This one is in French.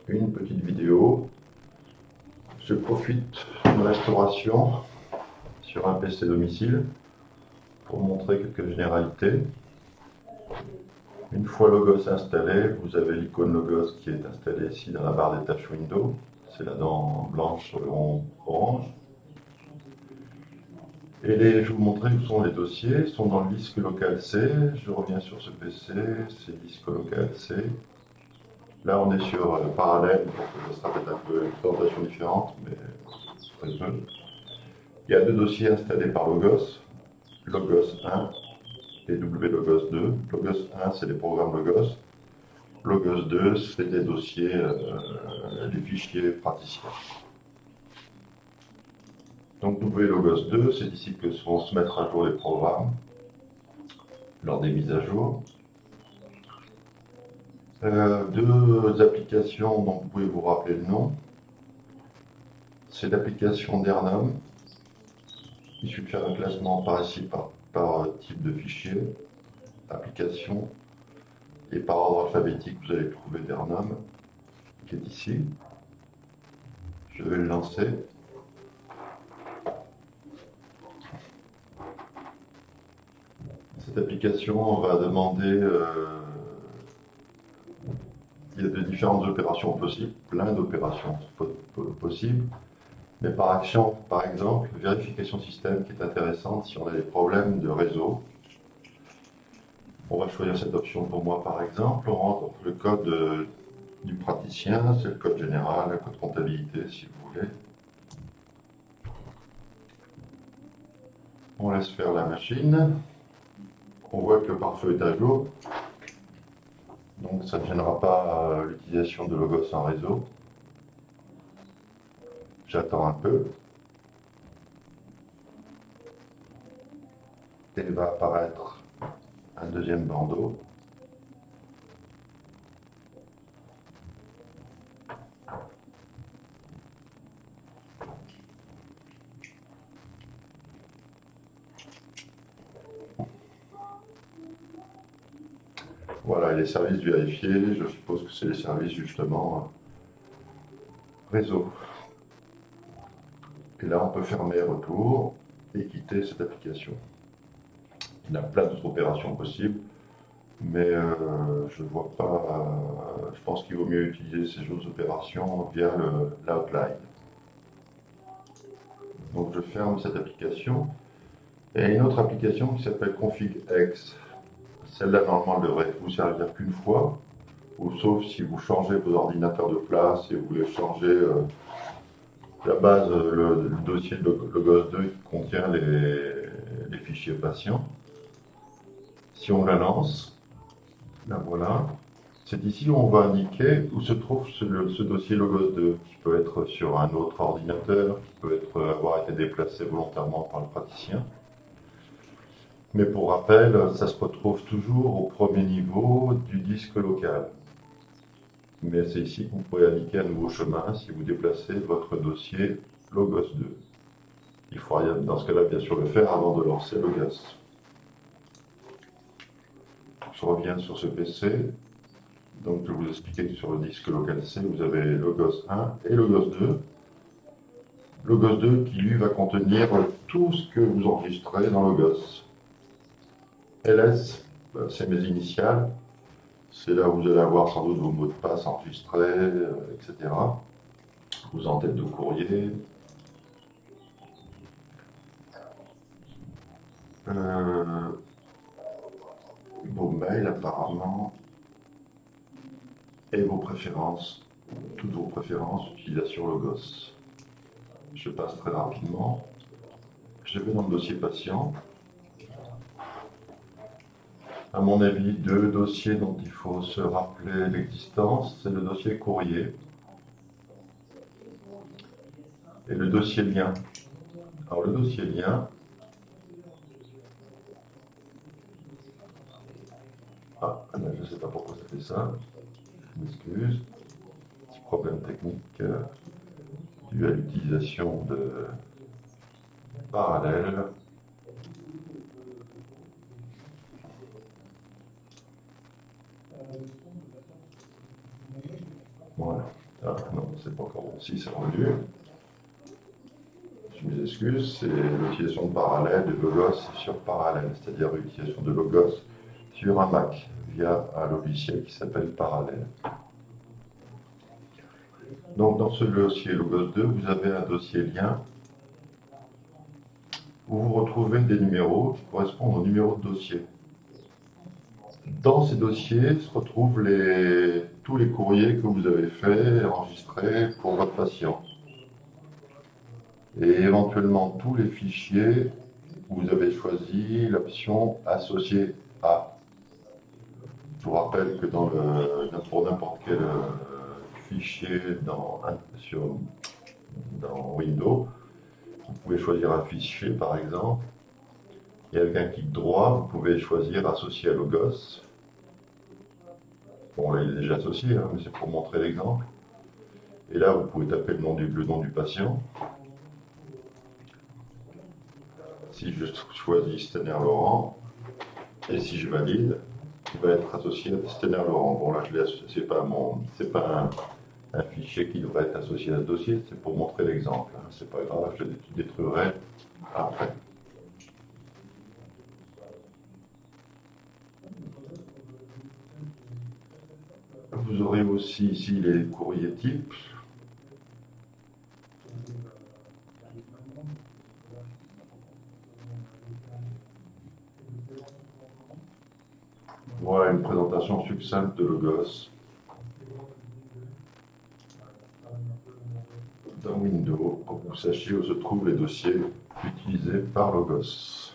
une petite vidéo. Je profite d'une restauration sur un PC domicile pour montrer quelques généralités. Une fois Logos installé, vous avez l'icône Logos qui est installée ici dans la barre des tâches Windows. C'est la dent blanche sur le rond orange. Et je vais vous montrer où sont les dossiers. Ils sont dans le disque local C. Je reviens sur ce PC, c'est disque local C. Là, on est sur parallèle, donc ça sera peut-être un peu une présentation différente, mais très peu. Il y a deux dossiers installés par Logos, Logos 1 et WLogos 2. Logos 1, c'est les programmes Logos. Logos 2, c'est des dossiers, les fichiers praticiens. Donc WLogos 2, c'est ici que vont se mettre à jour les programmes lors des mises à jour. Deux applications dont vous pouvez vous rappeler le nom. C'est l'application d'Ernum. Il suffit de faire un classement par ici, par type de fichier, application, et par ordre alphabétique, vous allez trouver d'Ernum, qui est ici. Je vais le lancer. Cette application va demander, il y a de différentes opérations possibles, plein d'opérations possibles, mais par action, par exemple, vérification système qui est intéressante si on a des problèmes de réseau. On va choisir cette option pour moi par exemple, on rentre le code du praticien, c'est le code général, le code comptabilité si vous voulez. On laisse faire la machine. On voit que le pare-feu est à jour. Donc ça ne gênera pas l'utilisation de Logos en réseau. J'attends un peu. Et il va apparaître un deuxième bandeau. Voilà, et les services vérifiés, je suppose que c'est les services justement réseau. Et là, on peut fermer retour et quitter cette application. Il y a plein d'autres opérations possibles, mais je ne vois pas. Je pense qu'il vaut mieux utiliser ces autres opérations via l'outline. Donc je ferme cette application. Et il y a une autre application qui s'appelle ConfigX. Celle-là, normalement, elle devrait vous servir qu'une fois, ou sauf si vous changez vos ordinateurs de place et vous voulez changer la base, le dossier de Logos 2 qui contient les fichiers patients. Si on la lance, la voilà. C'est ici où on va indiquer où se trouve ce dossier Logos 2, qui peut être sur un autre ordinateur, qui peut avoir été déplacé volontairement par le praticien. Mais pour rappel, ça se retrouve toujours au premier niveau du disque local. Mais c'est ici que vous pouvez indiquer un nouveau chemin si vous déplacez votre dossier Logos 2. Il faudra dans ce cas-là bien sûr le faire avant de lancer Logos. Je reviens sur ce PC. Donc je vais vous expliquer que sur le disque local C, vous avez Logos 1 et Logos 2. Logos 2 qui lui va contenir tout ce que vous enregistrez dans Logos. LS, c'est mes initiales. C'est là où vous allez avoir sans doute vos mots de passe enregistrés, etc. Vos en-têtes de courrier. Vos mails apparemment. Et vos préférences. Toutes vos préférences d'utilisation Logos. Je passe très rapidement. Je vais dans le dossier patient. À mon avis, deux dossiers dont il faut se rappeler l'existence, c'est le dossier courrier et le dossier lien. Alors le dossier lien, je ne sais pas pourquoi ça fait ça, je m'excuse, petit problème technique dû à l'utilisation de parallèles. Voilà, Ah non, c'est pas encore bon. Si, c'est revenu. Je m'excuse, c'est l'utilisation de parallèle de Logos sur parallèle, c'est-à-dire l'utilisation de Logos sur un Mac via un logiciel qui s'appelle Parallèle. Donc dans ce dossier Logos 2, vous avez un dossier lien où vous retrouvez des numéros qui correspondent aux numéros de dossier. Dans ces dossiers se retrouvent tous les courriers que vous avez faits, enregistrés pour votre patient. Et éventuellement tous les fichiers où vous avez choisi l'option Associé à. Je vous rappelle que pour n'importe quel fichier dans Windows, vous pouvez choisir un fichier par exemple, et avec un clic droit, vous pouvez choisir Associé à Logos. Bon, là il est déjà associé, hein, mais c'est pour montrer l'exemple. Et là, vous pouvez taper le nom du patient. Si je choisis Stener Laurent, et si je valide, il va être associé à Stener Laurent. Bon, là, c'est pas un fichier qui devrait être associé à ce dossier, c'est pour montrer l'exemple. Hein. C'est pas grave, je le détruirai après. Vous aurez aussi ici les courriers types. Voilà une présentation succincte de Logos dans Windows pour que vous sachiez où se trouvent les dossiers utilisés par Logos.